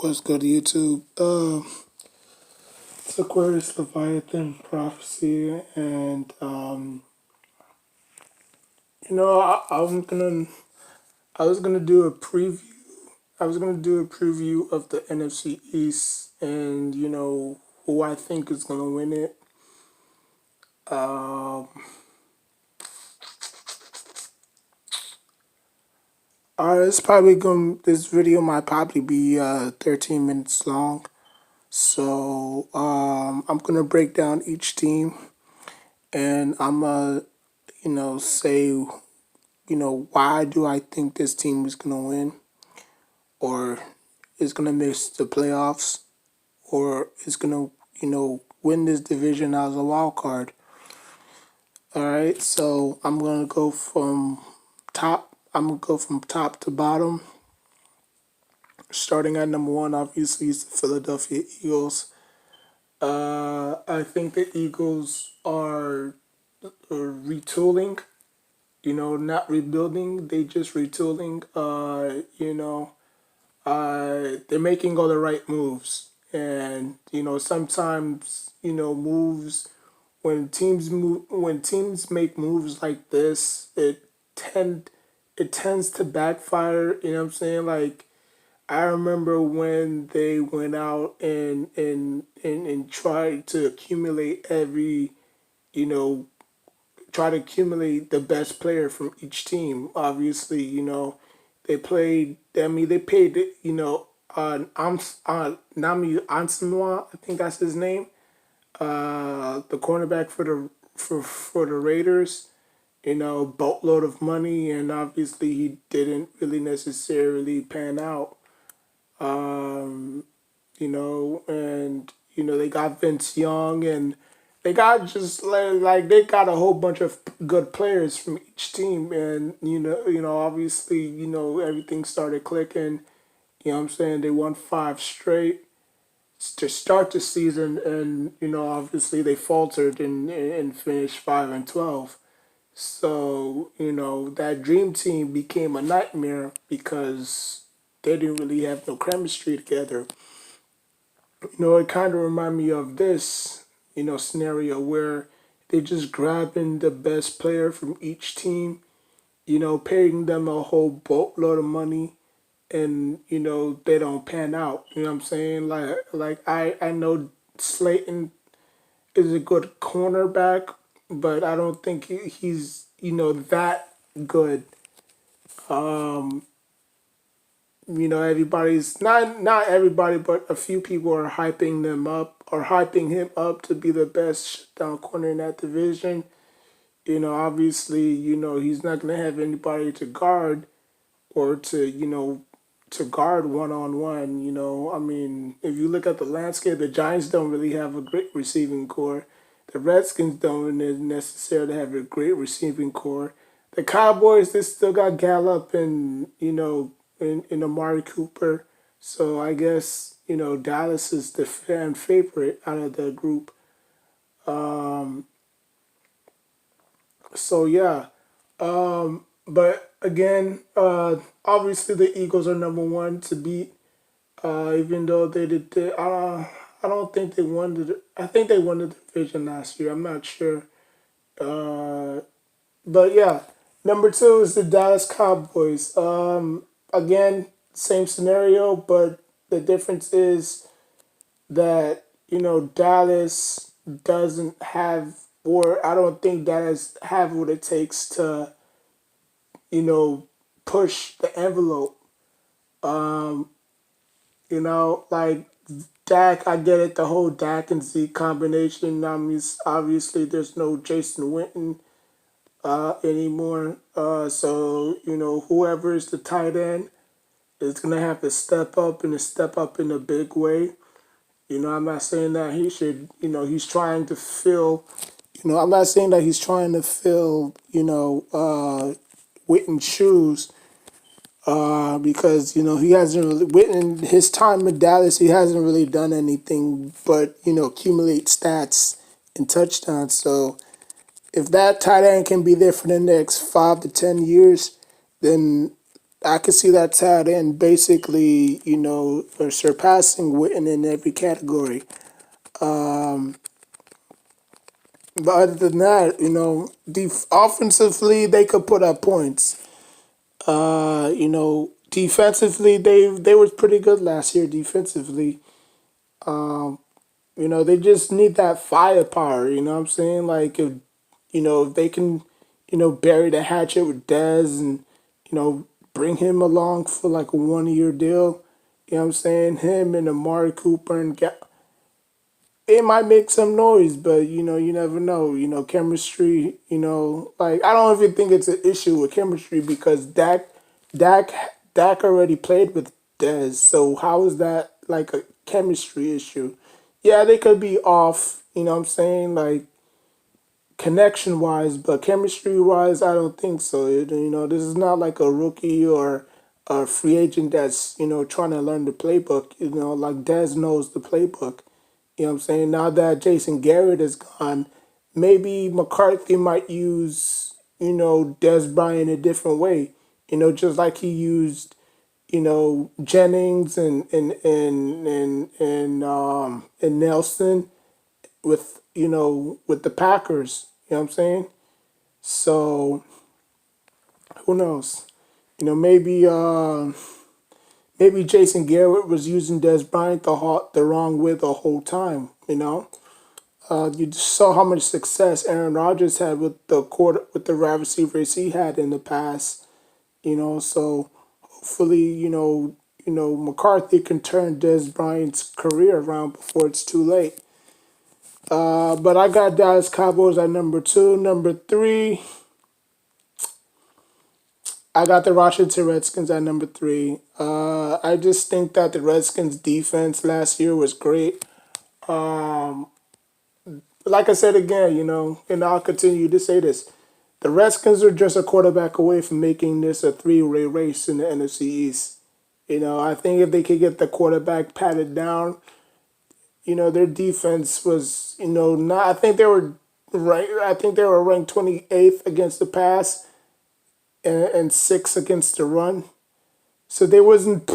What's good, YouTube? It's Aquarius Leviathan Prophecy, and I'm gonna, I was gonna do a preview. I was gonna do a preview of the NFC East, and who I think is gonna win it. Um, it's probably gonna. This video might probably be 13 minutes long. So I'm gonna break down each team, and I'm gonna say why do I think this team is going to win or is going to miss the playoffs or is going to, win this division as a wild card. All right, so I'm going to go from top. I'm going to go from top to bottom. Starting at number one, obviously, is the Philadelphia Eagles. I think the Eagles are retooling, not rebuilding. They just retooling. They're making all the right moves, and sometimes moves when teams make moves like this, it tends to backfire. You know what I'm saying? Like I remember when they went out and tried to accumulate you know try to accumulate the best player from each team. Obviously, they played. I mean, they paid. Nami Ansamoah, I think that's his name. The cornerback for the Raiders. Boatload of money, and obviously he didn't really necessarily pan out. Um, and they got Vince Young, and they got just like they got a whole bunch of good players from each team, and obviously everything started clicking. You know what I'm saying? They won five straight to start the season, and obviously they faltered and finished 5-12. So that dream team became a nightmare because they didn't really have no chemistry together. It kind of reminded me of this, scenario where they just grabbing the best player from each team, paying them a whole boatload of money, and they don't pan out. You know what I'm saying? I know Slayton is a good cornerback, but I don't think he's that good. Um, everybody's not everybody, but a few people are hyping them up or hyping him up to be the best shutdown corner in that division. Obviously, he's not gonna have anybody to guard or to guard one on one. I mean, if you look at the landscape, the Giants don't really have a great receiving core. The Redskins don't necessarily have a great receiving core. The Cowboys, they still got Gallup and in Amari Cooper. So I guess Dallas is the fan favorite out of the group. Um, so yeah, but again, obviously the Eagles are number one to beat. Even though they did, I don't think they won I think they won the division last year. I'm not sure. Uh, but yeah, number two is the Dallas Cowboys. Again, same scenario, but the difference is that Dallas doesn't have, or I don't think Dallas have what it takes to you know push the envelope. Um, like Dak, I get it, the whole Dak and Zeke combination. I mean, obviously there's no Jason Witten anymore. So whoever is the tight end is gonna have to step up and to step up in a big way. I'm not saying that he should. He's trying to fill. I'm not saying that he's trying to fill. Witten's shoes. Because he hasn't really Witten his time in Dallas. He hasn't really done anything but accumulate stats and touchdowns. So if that tight end can be there for the next 5 to 10 years, then I could see that tight end basically, surpassing Witten in every category. Um, but other than that, offensively they could put up points. Defensively they were pretty good last year defensively. They just need that firepower. You know what I'm saying? Like if they can, bury the hatchet with Dez and bring him along for like a 1 year deal. You know what I'm saying? Him and Amari Cooper and it might make some noise, but you never know. Chemistry. Like I don't even think it's an issue with chemistry because Dak, Dak already played with Dez, so how is that like a chemistry issue? Yeah, they could be off. You know what I'm saying? Like connection wise, but chemistry wise, I don't think so. This is not like a rookie or a free agent that's trying to learn the playbook. Like Dez knows the playbook. You know what I'm saying? Now that Jason Garrett is gone, maybe McCarthy might use Des Bryant a different way. Just like he used Jennings and Nelson with the Packers. You know what I'm saying? So who knows? Maybe Jason Garrett was using Des Bryant the wrong way the whole time. You just saw how much success Aaron Rodgers had with the wide receivers he had in the past. So hopefully McCarthy can turn Des Bryant's career around before it's too late. But I got Dallas Cowboys at number 2. Number 3, I got the Washington Redskins at number 3. I just think that the Redskins defense last year was great. Like I said again, and I'll continue to say this. The Redskins are just a quarterback away from making this a three-way race in the NFC East. I think if they could get the quarterback patted down, their defense was, not. I think they were right. I think they were ranked 28th against the pass and sixth against the run. So they wasn't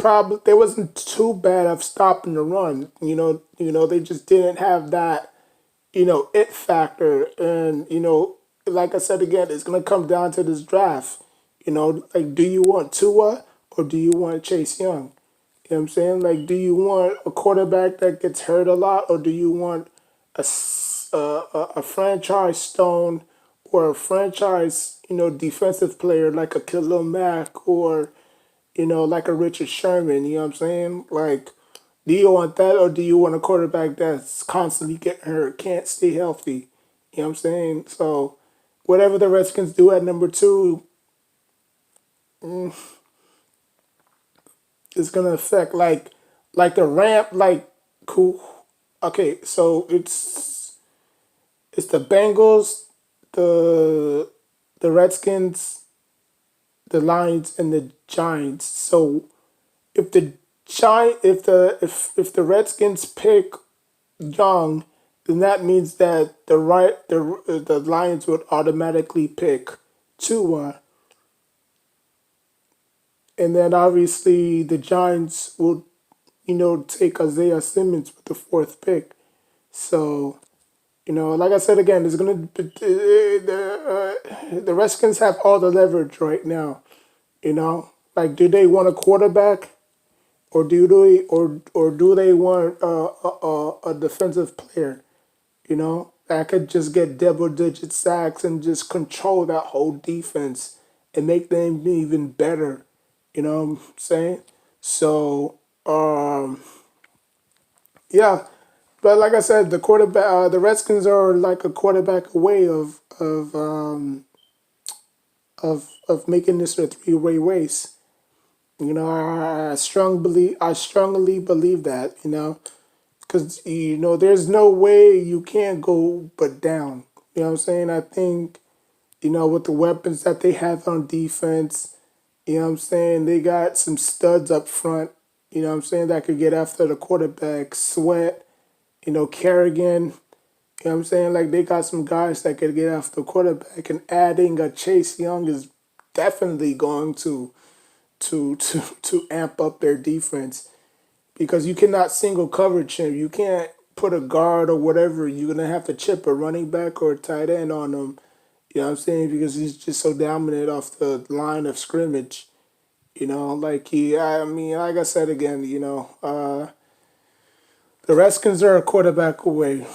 too bad of stopping the run. They just didn't have that it factor. And, like I said again, it's going to come down to this draft. Like, do you want Tua or do you want Chase Young? You know what I'm saying? Like, do you want a quarterback that gets hurt a lot or do you want a franchise stone or a franchise, defensive player like a Khalil Mack or, like a Richard Sherman? You know what I'm saying? Like, do you want that or do you want a quarterback that's constantly getting hurt, can't stay healthy? You know what I'm saying? So whatever the Redskins do at number 2 is gonna affect like the ramp like cool. Okay, so it's the Bengals, the Redskins, the Lions, and the Giants. So if the if the Redskins pick Young, then that means that the Lions would automatically pick Tua, and then obviously the Giants will take Isaiah Simmons with the fourth pick. So like I said again, it's gonna the Redskins have all the leverage right now. Like do they want a quarterback? Or do they want a defensive player, that could just get double digit sacks and just control that whole defense and make them even better. You know what I'm saying? So yeah, but like I said, the Redskins are like a quarterback away of making this a three-way race. I strongly believe that. Because there's no way you can't go but down. You know what I'm saying? I think with the weapons that they have on defense, you know what I'm saying, they got some studs up front. You know what I'm saying, that could get after the quarterback. Sweat, Kerrigan. You know what I'm saying? Like they got some guys that could get after the quarterback, and adding a Chase Young is definitely going to amp up their defense because you cannot single coverage him. You can't put a guard or whatever. You're gonna have to chip a running back or a tight end on him. You know what I'm saying? Because he's just so dominant off the line of scrimmage. Like I mean, like I said again, the Redskins are a quarterback away,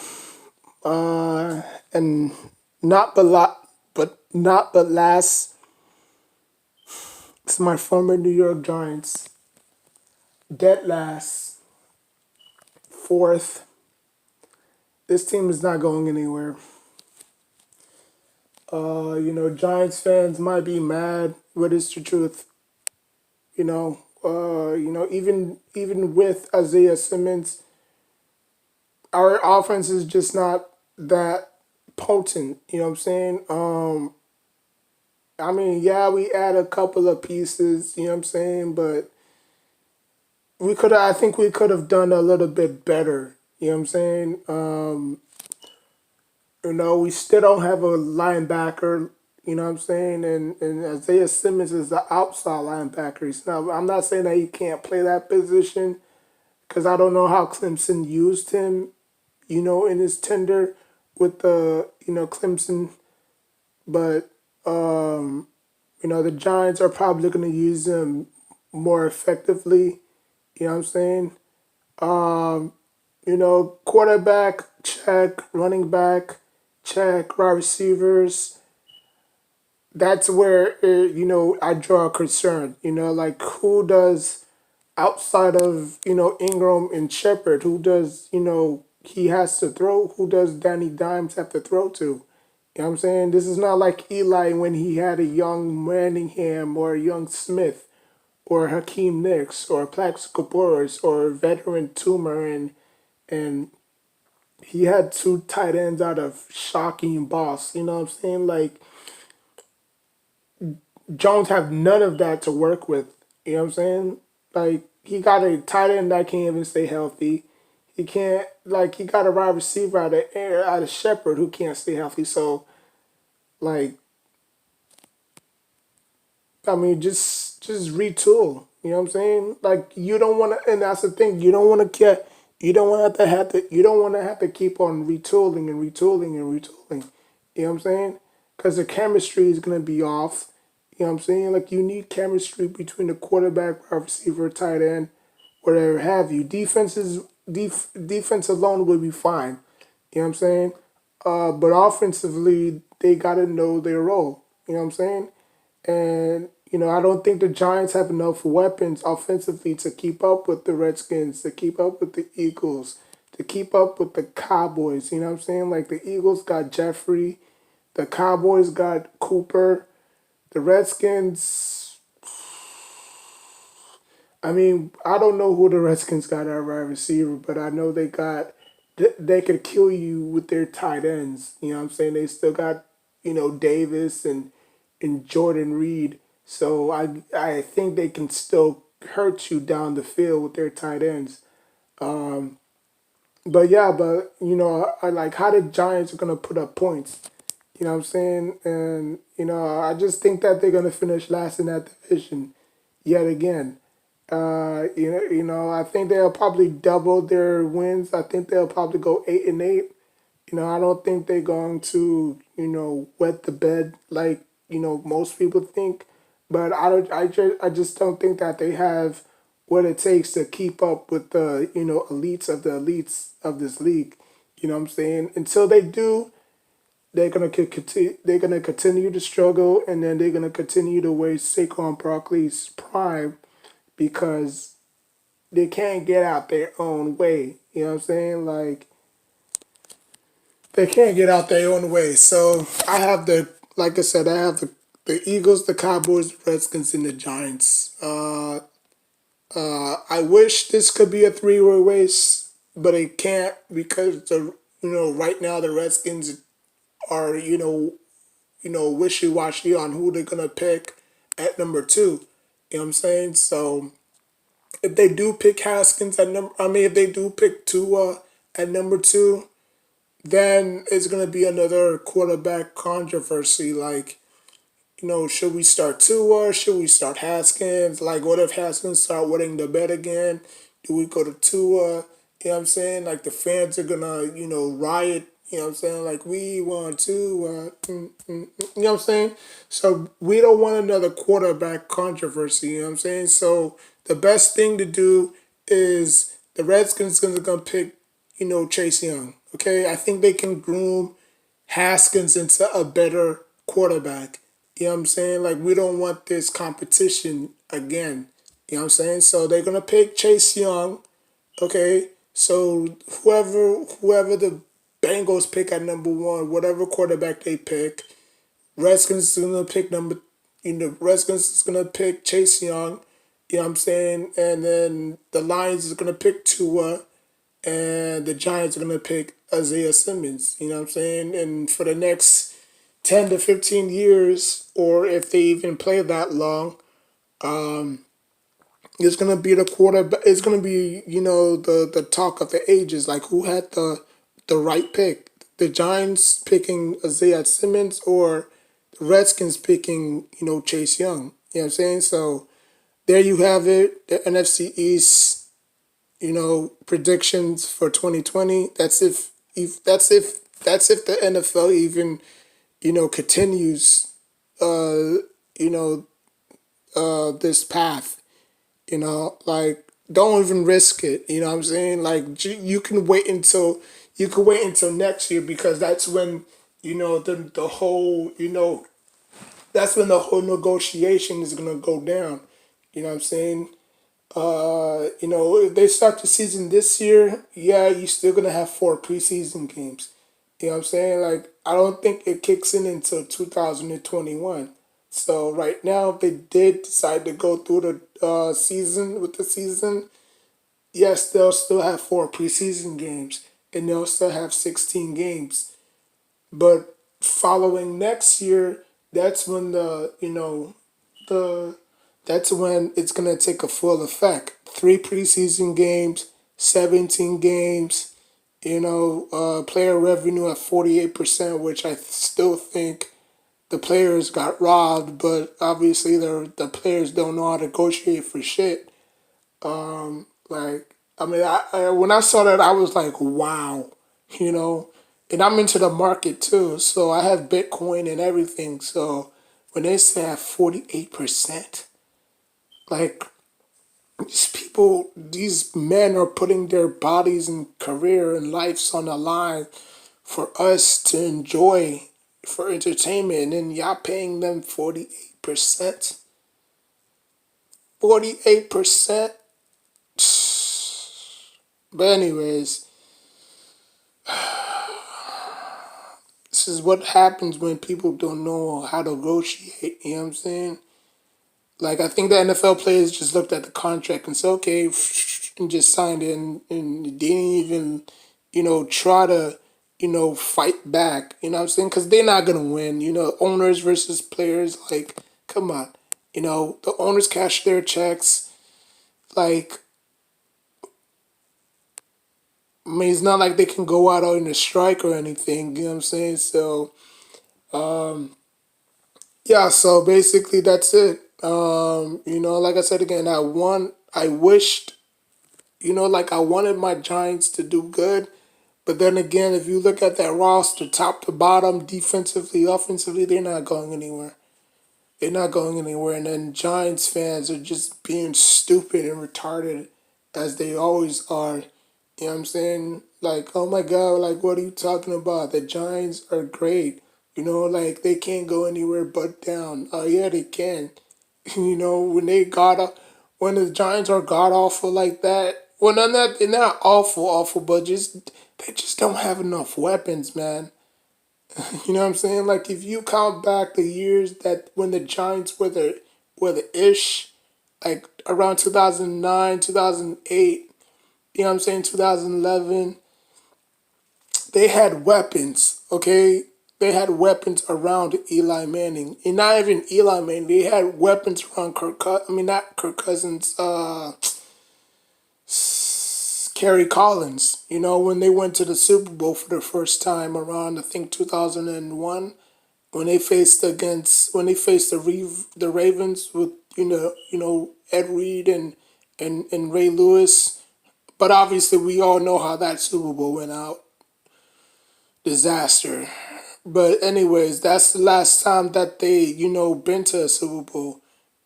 and not but last. It's my former New York Giants, dead last, fourth. This team is not going anywhere. Giants fans might be mad, but it's the truth. Even with Isaiah Simmons, our offense is just not that potent. You know what I'm saying? I mean, yeah, we add a couple of pieces. You know what I'm saying? But I think we could have done a little bit better. You know what I'm saying? We still don't have a linebacker. You know what I'm saying? And Isaiah Simmons is the outside linebacker. I'm not saying that he can't play that position because I don't know how Clemson used him, in his tender with Clemson. But, the Giants are probably going to use him more effectively. You know what I'm saying? Quarterback, check. Running back, check. Wide receivers. That's where, I draw a concern. Like who does outside of, Ingram and Shepard, who does, he has to throw? Who does Danny Dimes have to throw to? You know what I'm saying? This is not like Eli when he had a young Manningham or a young Smith or Hakeem Nicks or Plaxico Burress or veteran Toomer and he had two tight ends out of Shocking Boss. You know what I'm saying? Like Jones have none of that to work with. You know what I'm saying? Like he got a tight end that can't even stay healthy. He can't he got a wide receiver out of Shepard who can't stay healthy. So like I mean just retool. You know what I'm saying? Like you don't want to, and that's the thing. You don't want to get. You don't want to have to. You don't want to have to keep on retooling and retooling and retooling. You know what I'm saying? Because the chemistry is gonna be off. You know what I'm saying? Like you need chemistry between the quarterback, wide receiver, tight end, whatever have you. Defense alone will be fine. You know what I'm saying? But offensively, they gotta know their role. You know what I'm saying? And I don't think the Giants have enough weapons offensively to keep up with the Redskins, to keep up with the Eagles, to keep up with the Cowboys. You know what I'm saying? Like the Eagles got Jeffrey, the Cowboys got Cooper, the Redskins. I mean, I don't know who the Redskins got at wide receiver, but I know they could kill you with their tight ends. You know what I'm saying? They still got, Davis and Jordan Reed. So I think they can still hurt you down the field with their tight ends. But yeah, I like how the Giants are gonna put up points. You know what I'm saying? And I just think that they're gonna finish last in that division yet again. I think they'll probably double their wins. I think they'll probably go 8-8. I don't think they're going to, wet the bed like, most people think. But I just don't think that they have what it takes to keep up with the, elites of the elites of this league. You know what I'm saying? Until they do, they're gonna continue to struggle, and then they're gonna continue to waste Saquon Barkley's prime because they can't get out their own way. You know what I'm saying? Like they can't get out their own way. So like I said, I have the Eagles, the Cowboys, the Redskins, and the Giants. I wish this could be a three-way race, but it can't because right now the Redskins are wishy-washy on who they're gonna pick at number two. You know what I'm saying? So if they do pick Haskins at number, I mean, if they do pick Tua at number two, then it's gonna be another quarterback controversy. Like should we start Tua? Should we start Haskins? Like, what if Haskins start winning the bet again? Do we go to Tua? You know what I'm saying? Like, the fans are gonna, riot. You know what I'm saying? Like, we want to, you know what I'm saying? So we don't want another quarterback controversy. You know what I'm saying? So the best thing to do is the Redskins gonna pick, Chase Young. Okay, I think they can groom Haskins into a better quarterback. You know what I'm saying? Like, we don't want this competition again. You know what I'm saying? So they're gonna pick Chase Young. Okay. So whoever the Bengals pick at number one, whatever quarterback they pick, Redskins is gonna pick Redskins is gonna pick Chase Young. You know what I'm saying? And then the Lions is gonna pick Tua, and the Giants are gonna pick Isaiah Simmons. You know what I'm saying? And for the next 10 to 15 years, or if they even play that long, it's gonna be the quarterback. It's gonna be the talk of the ages. Like, who had the right pick? The Giants picking Isaiah Simmons, or the Redskins picking Chase Young. You know what I'm saying? So there you have it. The NFC East, predictions for 2020. That's if the NFL even continues you know this path. Like, don't even risk it. You know what I'm saying? Like, you can wait until next year, because that's when the whole that's when the whole negotiation is gonna go down. You know what I'm saying? If they start the season this year, yeah, you're still gonna have 4 preseason games. You know what I'm saying? Like, I don't think it kicks in until 2021. So right now, if they did decide to go through the season, yes, they'll still have 4 preseason games, and they'll still have 16 games. But following next year, that's when the that's when it's gonna take a full effect. 3 preseason games, 17 games. Player revenue at 48%, which I still think the players got robbed. But obviously, the players don't know how to negotiate for shit. Like, I mean, when I saw that, I was like, wow, you know. And I'm into the market too, so I have Bitcoin and everything. So when they say at 48%, like, these men are putting their bodies and career and lives on the line for us to enjoy, for entertainment, and then y'all paying them 48%. 48%. But anyways, this is what happens when people don't know how to negotiate. You know what I'm saying? Like, I think the NFL players just looked at the contract and said, okay, and just signed it, and didn't even, try to, fight back. You know what I'm saying? Because they're not going to win. Owners versus players, like, come on. The owners cash their checks. Like, I mean, it's not like they can go out on a strike or anything. You know what I'm saying? So, yeah, so basically that's it. Like I said again, I wished, like, I wanted my Giants to do good. But then again, if you look at that roster, top to bottom, defensively, offensively, they're not going anywhere. They're not going anywhere. And then Giants fans are just being stupid and retarded, as they always are. You know what I'm saying? Like, oh my God, like, what are you talking about? The Giants are great. Like, they can't go anywhere but down. Oh, yeah, they can. When when the Giants are god awful like that. Well, they're not awful, but they just don't have enough weapons, man. You know what I'm saying? Like, if you count back the years that when the Giants were the ish, like around 2009, 2008, you know what I'm saying, 2011, they had weapons, okay? They had weapons around Eli Manning. And not even Eli Manning, they had weapons around not Kirk Cousins, Kerry Collins. When they went to the Super Bowl for the first time around, I think, 2001. when they faced the Ravens with Ed Reed and Ray Lewis. But obviously, we all know how that Super Bowl went out. Disaster. But anyways, that's the last time that they been to a Super Bowl.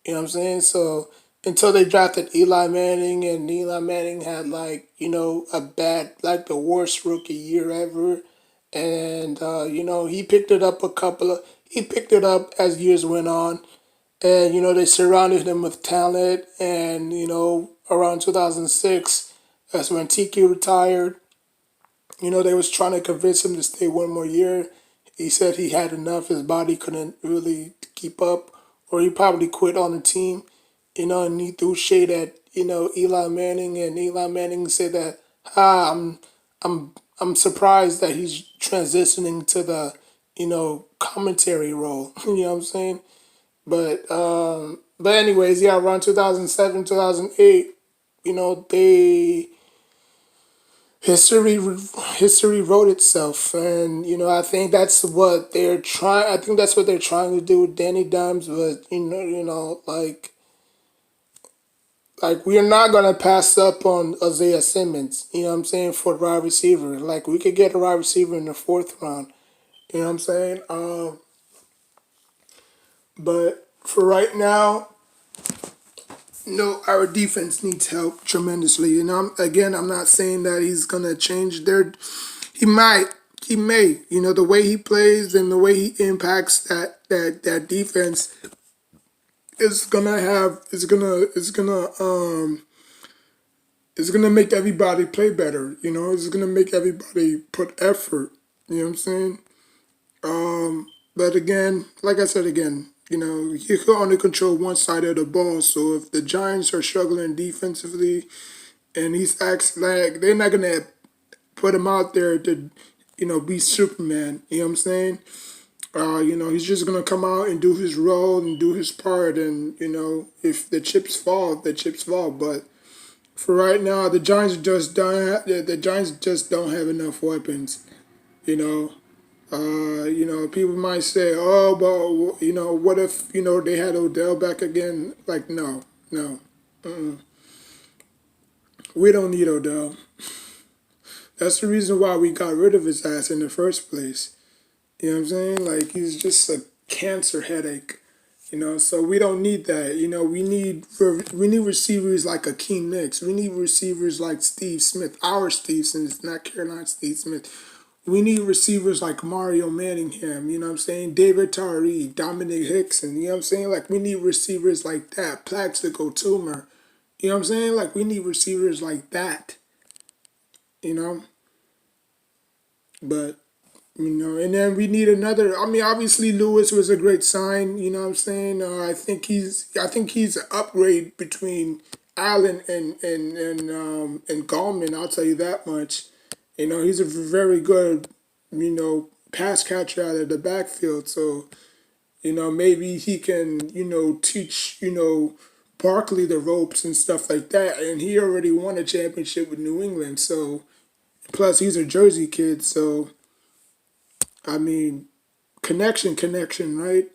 You know what I'm saying? So until they drafted Eli Manning, and Eli Manning had like a bad, like the worst rookie year ever, and he picked it up he picked it up as years went on, and they surrounded him with talent, and around 2006, that's when Tiki retired. They was trying to convince him to stay one more year. He said he had enough. His body couldn't really keep up, or he probably quit on the team. And he threw shade at Eli Manning, and Eli Manning said that, I'm I'm surprised that he's transitioning to the commentary role. You know what I'm saying? But anyways, yeah, around 2007, 2008, they history history wrote itself, and I think that's what they're trying. I think that's what they're trying to do with Danny Dimes. But like we are not gonna pass up on Isaiah Simmons. You know what I'm saying, for the wide receiver. Like we could get a wide receiver in the fourth round. You know what I'm saying. But for right now, no, our defense needs help tremendously. And I'm not saying that he's gonna change their. He might. He may. The way he plays and the way he impacts that defense is gonna make everybody play better. It's gonna make everybody put effort. You know what I'm saying? But again, like I said again, you can only control one side of the ball. So if the Giants are struggling defensively, and he's acts like they're not gonna put him out there to, be Superman. You know what I'm saying? He's just gonna come out and do his role and do his part, and if the chips fall, the chips fall. But for right now, the Giants just don't have enough weapons. You know, people might say, "Oh, but what if they had Odell back again?" Like, no, no, we don't need Odell. That's the reason why we got rid of his ass in the first place. You know what I'm saying? Like he's just a cancer headache. So we don't need that. We need receivers like Akeem Nicks. We need receivers like Steve Smith, our Steve Smith, not Carolina Steve Smith. We need receivers like Mario Manningham, you know what I'm saying? David Tyree, Dominic Hickson, you know what I'm saying? Like we need receivers like that. Plaxico Toomer. You know what I'm saying? Like we need receivers like that. You know? But and then we need another. I mean, obviously Lewis was a great sign. You know what I'm saying? I think he's an upgrade between Allen and Gallman. I'll tell you that much. He's a very good pass catcher out of the backfield. So maybe he can teach Barkley the ropes and stuff like that. And he already won a championship with New England. So plus he's a Jersey kid. So I mean, connection, right?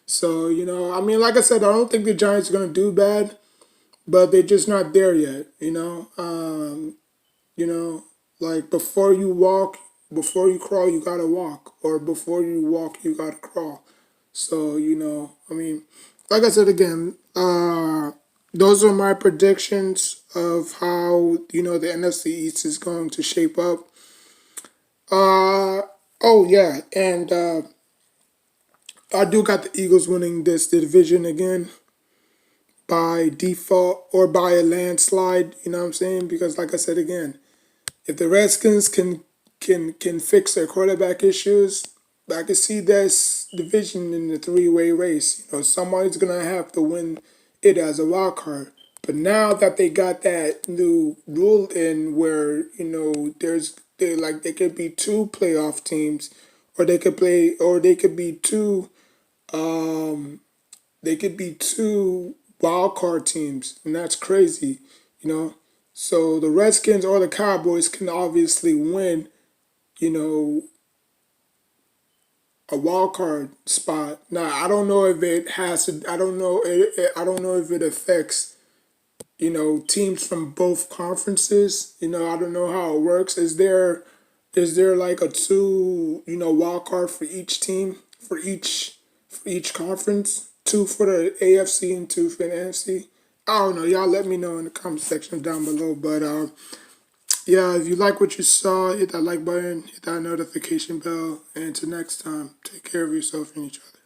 So, like I said, I don't think the Giants are going to do bad, but they're just not there yet, you know, like before you crawl, you got to walk, or before you walk, you got to crawl. So, like I said again, those are my predictions of how, the NFC East is going to shape up. Oh, yeah, and I do got the Eagles winning this division again by default or by a landslide. You know what I'm saying? Because like I said again, if the Redskins can fix their quarterback issues, I can see this division in the three-way race. Somebody's gonna have to win it as a wild card. But now that they got that new rule in where they could be two playoff teams, or they could be two wild card teams, and that's crazy, you know. So the Redskins or the Cowboys can obviously win, you know, a wild card spot. Now I don't know if it has to. I don't know. I don't know if it affects teams from both conferences. I don't know how it works. Is there like a two wild card for each team for each conference? Two for the AFC and two for the NFC. I don't know. Y'all let me know in the comment section down below. But yeah, if you like what you saw, hit that like button, hit that notification bell, and until next time, take care of yourself and each other.